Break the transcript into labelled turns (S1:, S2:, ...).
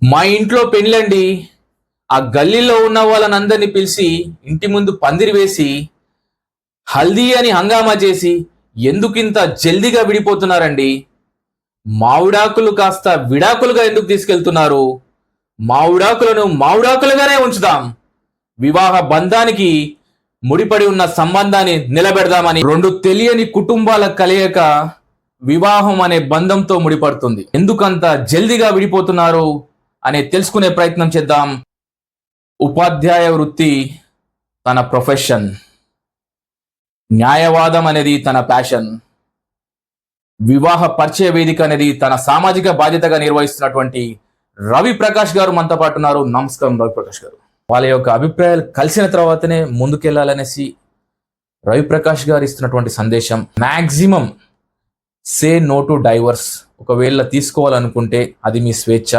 S1: మా ఇంట్లో పెళ్ళండి. ఆ గల్లీలో ఉన్న వాళ్ళనందరినీ పిలిచి ఇంటి ముందు పందిరి వేసి హల్దీ అని హంగామా చేసి ఎందుకింత జల్దీగా విడిపోతున్నారండి? మావిడాకులు కాస్త విడాకులుగా ఎందుకు తీసుకెళ్తున్నారు? మావిడాకులను మావిడాకులుగానే ఉంచుదాం. వివాహ బంధానికి ముడిపడి ఉన్న సంబంధాన్ని నిలబెడదామని రెండు తెలియని కుటుంబాల కలయిక వివాహం అనే బంధంతో ముడిపడుతుంది. ఎందుకంత జల్దీగా విడిపోతున్నారు అనే తెలుసుకునే ప్రయత్నం చేద్దాం. ఉపాధ్యాయ వృత్తి తన ప్రొఫెషన్, న్యాయవాదం అనేది తన ప్యాషన్, వివాహ పరిచయ వేదిక అనేది తన సామాజిక బాధ్యతగా నిర్వహిస్తున్నటువంటి రవి ప్రకాష్ గారు మనతో పాటు ఉన్నారు. నమస్కారం రవి ప్రకాష్ గారు. వాళ్ళ యొక్క అభిప్రాయాలు కలిసిన తర్వాతనే ముందుకెళ్లాలనేసి రవి ప్రకాష్ గారు ఇస్తున్నటువంటి సందేశం, maximum say no to divorce. ఒకవేళ తీసుకోవాలనుకుంటే అది మీ స్వేచ్ఛ.